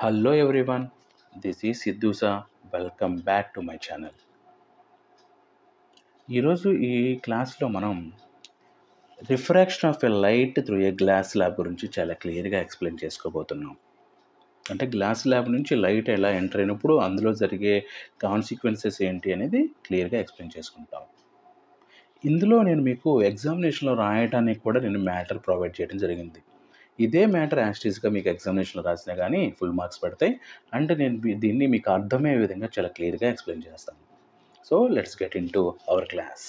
Hello everyone, this is Siddusa. Welcome back to my channel. ఈరోజు ఈ క్లాస్లో మనం refraction of a light through a glass lab గురించి చాలా క్లియర్గా ఎక్స్ప్లెయిన్ చేసుకోబోతున్నాం. అంటే గ్లాస్ ల్యాబ్ నుంచి లైట్ ఎలా ఎంటర్ అయినప్పుడు అందులో జరిగే కాన్సిక్వెన్సెస్ ఏంటి అనేది క్లియర్గా ఎక్స్ప్లెయిన్ చేసుకుంటాం. ఇందులో నేను మీకు ఎగ్జామినేషన్లో రాయడానికి కూడా నేను మ్యాటర్ ప్రొవైడ్ చేయడం జరిగింది. ఇదే మ్యాటర్ యాస్టీస్గా మీకు ఎగ్జామినేషన్లో రాసినా కానీ ఫుల్ మార్క్స్ పడతాయి. అంటే నేను దీన్ని మీకు అర్థమయ్యే విధంగా చాలా క్లియర్గా ఎక్స్ప్లెయిన్ చేస్తాను. So let's get in to our class.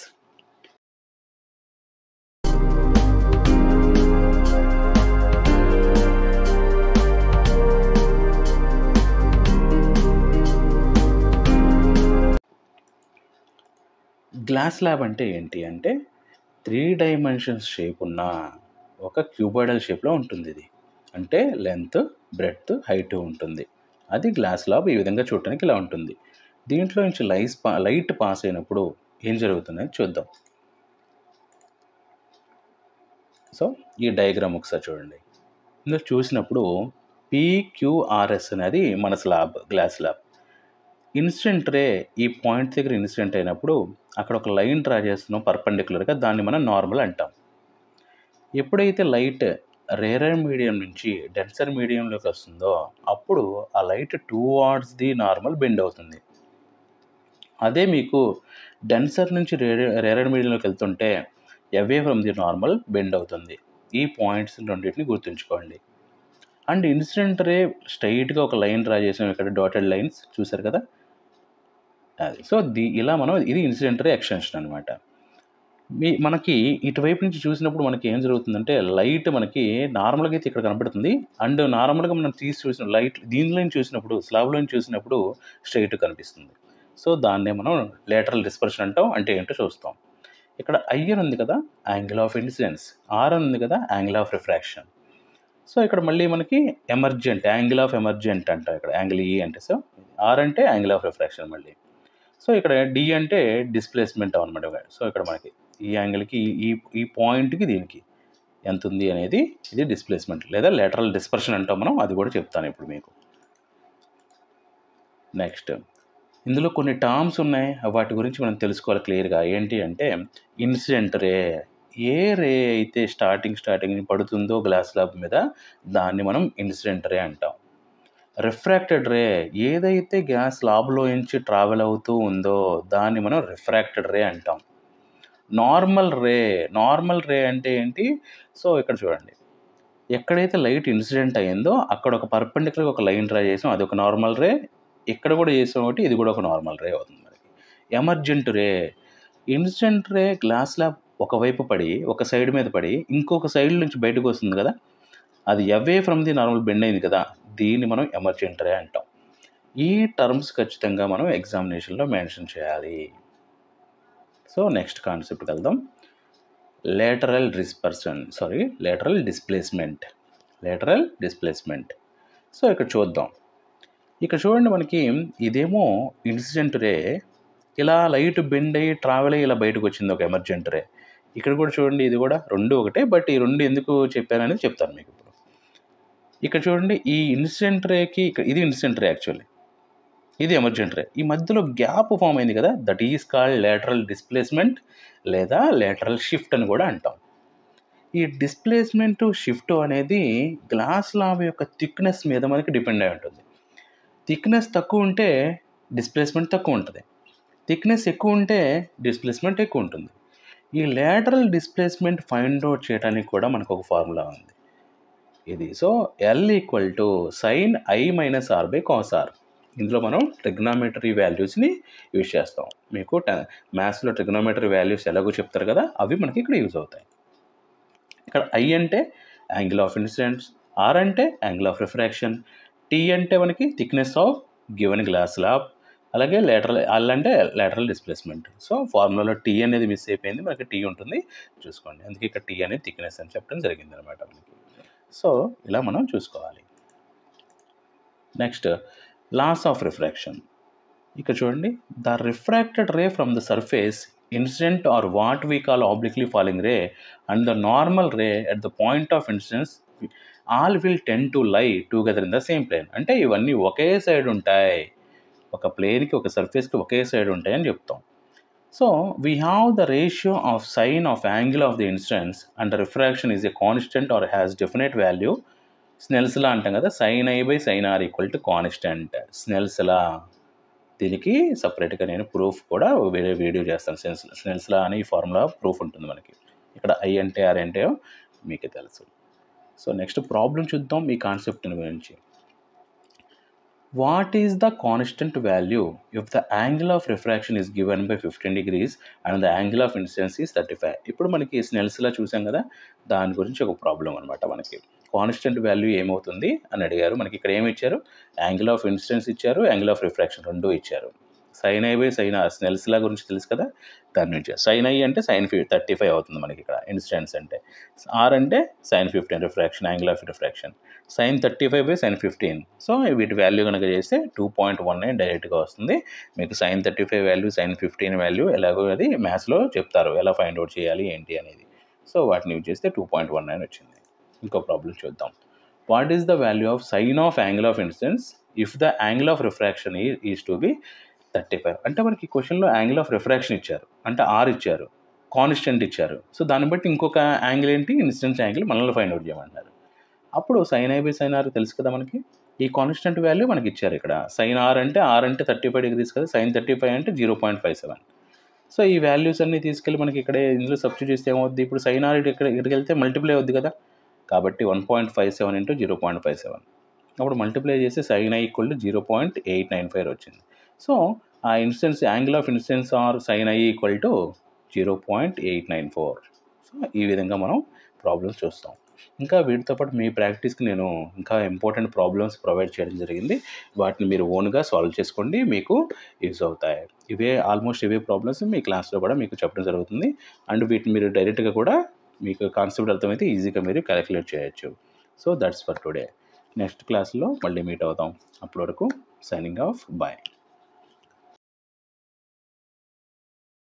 Glass lab అంటే ఏంటి అంటే 3 డైమెన్షన్స్ షేప్ ఉన్న ఒక క్యూబాయిడల్ షేప్లో ఉంటుంది. ఇది అంటే లెంత్, బ్రెడ్త్, హైట్ ఉంటుంది. అది గ్లాస్ ల్యాబ్. ఈ విధంగా చూడటానికి ఇలా ఉంటుంది. దీంట్లో నుంచి లైట్ పాస్ అయినప్పుడు ఏం జరుగుతుందని చూద్దాం. సో ఈ డయాగ్రామ్ ఒకసారి చూడండి. ఇందులో చూసినప్పుడు PQRS అనేది మన గ్లాస్ ల్యాబ్. ఇన్సిడెంట్ రే ఈ పాయింట్ దగ్గర ఇన్సిడెంట్ అయినప్పుడు అక్కడ ఒక లైన్ డ్రా చేస్తున్నాం పర్పెండిక్యులర్గా, దాన్ని మనం నార్మల్ అంటాం. ఎప్పుడైతే లైట్ రేరర్ మీడియం నుంచి డెన్సర్ మీడియంలోకి వస్తుందో అప్పుడు ఆ light towards the normal bend అవుతుంది. అదే మీకు డెన్సర్ నుంచి రేరర్ మీడియంలోకి వెళ్తుంటే away from the normal bend అవుతుంది. ఈ పాయింట్స్ రెండింటిని గుర్తుంచుకోండి. అండ్ ఇన్సిడెంట్ రే స్ట్రైట్గా ఒక లైన్ డ్రా చేసాం, ఇక్కడ డాటెడ్ లైన్స్ చూసారు కదా, అది. సో ఇలా మనం ఇది ఇన్సిడెంట్ రే ఎక్స్టెన్షన్ అనమాట. మనకి ఇటువైపు నుంచి చూసినప్పుడు మనకి ఏం జరుగుతుందంటే లైట్ మనకి నార్మల్గా అయితే ఇక్కడ కనపడుతుంది. అండ్ నార్మల్గా మనం చూసిన లైట్ దీనిలో చూసినప్పుడు స్లాబ్లో చూసినప్పుడు స్ట్రైట్ కనిపిస్తుంది. సో దాన్నే మనం లేటరల్ డిస్పర్షన్ అంటాం. అంటే ఏంటో చూస్తాం. ఇక్కడ I అని ఉంది కదా, యాంగిల్ ఆఫ్ ఇన్సిడెన్స్. R అని ఉంది కదా, యాంగిల్ ఆఫ్ రిఫ్రాక్షన్. సో ఇక్కడ మళ్ళీ మనకి ఎమర్జెంట్, యాంగిల్ ఆఫ్ ఎమర్జెంట్ అంటాం. ఇక్కడ యాంగిల్ E అంటే, సో R అంటే యాంగిల్ ఆఫ్ రిఫ్రాక్షన్ మళ్ళీ. సో ఇక్కడ D అంటే డిస్ప్లేస్మెంట్ అనమాట. సో ఇక్కడ మనకి ఈ యాంగిల్కి ఈ పాయింట్కి దీనికి ఎంత ఉంది అనేది ఇది డిస్ప్లేస్మెంట్ లేదా లేటరల్ డిస్పర్షన్ అంటాం మనం. అది కూడా చెప్తాను ఇప్పుడు మీకు. నెక్స్ట్ ఇందులో కొన్ని టర్మ్స్ ఉన్నాయి, వాటి గురించి మనం తెలుసుకోవాలి క్లియర్గా. ఏంటి అంటే ఇన్సిడెంట్ రే, ఏ రే అయితే స్టార్టింగ్ పడుతుందో గ్లాస్ స్లాబ్ మీద దాన్ని మనం ఇన్సిడెంట్ రే అంటాం. రిఫ్రాక్టెడ్ రే, ఏదైతే గ్యాస్ స్లాబ్లో నుంచి ట్రావెల్ అవుతూ ఉందో దాన్ని మనం రిఫ్రాక్టెడ్ రే అంటాం. నార్మల్ రే అంటే ఏంటి? సో ఇక్కడ చూడండి, ఎక్కడైతే లైట్ ఇన్సిడెంట్ అయ్యిందో అక్కడ ఒక పర్పెండిక్యులర్ ఒక లైన్ డ్రా చేసాం, అది ఒక నార్మల్ రే. ఇక్కడ కూడా చేసాం కాబట్టి ఇది కూడా ఒక నార్మల్ రే అవుతుంది మనకి. Emergent ray, incident ray glass lab ఒకవైపు పడి ఒక సైడ్ మీద పడి ఇంకొక సైడ్ నుంచి బయటకు వస్తుంది కదా, అది away from the normal bend అయింది కదా, దీన్ని మనం ఎమర్జెంట్ రే అంటాం. ఈ టర్మ్స్ ఖచ్చితంగా మనం ఎగ్జామినేషన్లో మెన్షన్ చేయాలి. సో నెక్స్ట్ కాన్సెప్ట్కి వెళ్దాం. Lateral displacement. సో ఇక్కడ చూద్దాం. ఇక్కడ చూడండి, మనకి ఇదేమో ఇన్సిడెంట్ రే, ఇలా లైట్ బెండ్ అయ్యి ట్రావెల్ అయ్యి ఇలా బయటకు వచ్చింది ఒక ఎమర్జెంట్ రే. ఇక్కడ కూడా చూడండి, ఇది కూడా రెండు ఒకటే, బట్ ఈ రెండు ఎందుకు చెప్పాననేది చెప్తాను మీకు ఇప్పుడు. ఇక్కడ చూడండి, ఈ ఇన్సిడెంట్ రేకి ఇది ఇన్సిడెంట్ రే, యాక్చువల్లీ ఇది ఎమర్జెంట్ రే. ఈ మధ్యలో గ్యాప్ ఫామ్ అయింది కదా, that is called lateral displacement లేదా లేటరల్ షిఫ్ట్ అని కూడా అంటాం. ఈ డిస్ప్లేస్మెంట్ షిఫ్ట్ అనేది గ్లాస్ స్లాబ్ యొక్క థిక్నెస్ మీద మనకి డిపెండ్ అయి ఉంటుంది. థిక్నెస్ తక్కువ ఉంటే డిస్ప్లేస్మెంట్ తక్కువ ఉంటుంది, థిక్నెస్ ఎక్కువ ఉంటే డిస్ప్లేస్మెంట్ ఎక్కువ ఉంటుంది. ఈ లేటరల్ డిస్ప్లేస్మెంట్ ఫైండ్ అవుట్ చేయడానికి కూడా మనకు ఒక ఫార్ములా ఉంది, ఇది. So L = sin I - R / cos R. ఇందులో మనం ట్రిగ్నామెట్రీ వాల్యూస్ని యూజ్ చేస్తాం. మీకు మ్యాథ్స్లో ట్రిగ్నామెట్రీ వాల్యూస్ ఎలాగో చెప్తారు కదా, అవి మనకి ఇక్కడ యూజ్ అవుతాయి. ఇక్కడ I అంటే యాంగిల్ ఆఫ్ ఇన్సిడెన్స్, R అంటే యాంగిల్ ఆఫ్ రిఫ్రాక్షన్, T అంటే మనకి thickness of given glass slab, అలాగే L అంటే లేటరల్ డిస్ప్లేస్మెంట్. సో ఫార్ములాలో T అనేది మిస్ అయిపోయింది, మనకి T ఉంటుంది చూసుకోండి. అందుకే ఇక్కడ T అనేది థిక్నెస్ అని చెప్పడం జరిగింది అనమాట మనకి. సో ఇలా మనం చూసుకోవాలి. Next loss of refraction. ఇక్కడ చూడండి, the refracted ray from the surface incident or what we call obliquely falling ray and the normal ray at the point of incidence all will tend to lie together in the same plane. అంటే ఇవన్నీ ఒకే side ఉంటాయి, ఒక ప్లేన్కి ఒక సర్ఫేస్కి ఒకే side ఉంటాయి అని చెప్తాం. So we have the ratio of sine of angle of the incidence and refraction is a constant or has definite value. Snell's law అంటాం కదా, sine i by sine r equal to constant. Snell's law, దీనికి సపరేట్గా నేను proof కూడా వేరే video చేస్తాను. Snell's law అని ఈ ఫార్ములా ప్రూఫ్ ఉంటుంది మనకి. ఇక్కడ ఐ అంటే ఆర్ అంటే మీకే తెలుసు. సో నెక్స్ట్ ప్రాబ్లం చూద్దాం ఈ కాన్సెప్ట్ గురించి. What is the constant value if the angle of refraction is given by 15 degrees and the angle of incidence is 35. ఇప్పుడు మనకి స్నెల్స్లా చూసాం కదా, దాని గురించి ఒక ప్రాబ్లం అనమాట. మనకి కాన్స్టెంట్ వాల్యూ ఏమవుతుంది అని అడిగారు. మనకి ఇక్కడ ఏమి ఇచ్చారు, యాంగిల్ ఆఫ్ ఇన్సిడెన్స్ ఇచ్చారు, యాంగిల్ ఆఫ్ రిఫ్రాక్షన్ రెండు ఇచ్చారు. Sine i by sine r Snell's law గురించి తెలుసు కదా, దాని నుంచి సైన్ ఐ అంటే సైన్ 35 అవుతుంది మనకి ఇక్కడ ఇన్సిడెన్స్ అంటే. ఆర్ అంటే sine 15 refraction, angle of refraction. Sine 35 by sine 15. So వీటి వాల్యూ కనుక చేస్తే 2.19 డైరెక్ట్గా వస్తుంది. మీకు సైన్ 35 వాల్యూ సైన్ 15 వాల్యూ ఎలాగో అది మ్యాథ్స్లో చెప్తారు ఎలా ఫైండ్ అవుట్ చేయాలి ఏంటి అనేది. సో వాటిని యూజ్ చేస్తే 2.19 వచ్చింది. ఇంకో ప్రాబ్లం చూద్దాం. What is the value of sine of angle of incidence if the angle of refraction is to be 35. అంటే మనకి క్వశ్చన్లో యాంగిల్ ఆఫ్ రిఫ్రాక్షన్ ఇచ్చారు, అంటే ఆర్ ఇచ్చారు, కాన్స్టెంట్ ఇచ్చారు. సో దాన్ని బట్టి ఇంకొక యాంగిల్ ఏంటి, ఇన్సిడెన్స్ యాంగిల్ మనల్ని ఫైండ్ అవుట్ చేయమంటారు. అప్పుడు sine i by sine r తెలుసు కదా మనకి, ఈ కాన్స్టెంట్ వాల్యూ మనకి ఇచ్చారు ఇక్కడ. సైన్ ఆర్ అంటే 35 degrees కదా, సైన్ 35 అంటే 0.57. సో ఈ వాల్యూస్ అన్నీ తీసుకెళ్ళి మనకి ఇక్కడ ఇందులో సబ్స్టిట్యూట్ చేస్తే ఏమవుద్ది, ఇప్పుడు సైన్ ఆర్ ఇక్కడికి వెళ్తే మల్టిప్లై అవుద్ది కదా, కాబట్టి 1.57 ఇంటూ 0.57. అప్పుడు మల్టిప్లై చేస్తే సైన్ ఐ ఈక్వల్ టు 0.895 వచ్చింది. సో ఆ incidence angle of incidence r sine i equal to 0.894. So ఈ విధంగా మనం ప్రాబ్లమ్స్ చూస్తాం. ఇంకా వీటితో పాటు మీ ప్రాక్టీస్కి నేను ఇంకా ఇంపార్టెంట్ ప్రాబ్లమ్స్ ప్రొవైడ్ చేయడం జరిగింది. వాటిని మీరు ఓన్గా సాల్వ్ చేసుకోండి, మీకు యూజ్ అవుతాయి. ఆల్మోస్ట్ ఇవే ప్రాబ్లమ్స్ మీ క్లాస్లో కూడా మీకు చెప్పడం జరుగుతుంది. అండ్ వీటిని మీరు డైరెక్ట్గా కూడా మీకు కాన్సెప్ట్ అర్థమైతే ఈజీగా మీరు క్యాలిక్యులేట్ చేయొచ్చు. So that's for today. Next క్లాస్లో మళ్ళీ మీట్ అవుతాం. అప్పటి వరకు సైనింగ్ ఆఫ్, బాయ్.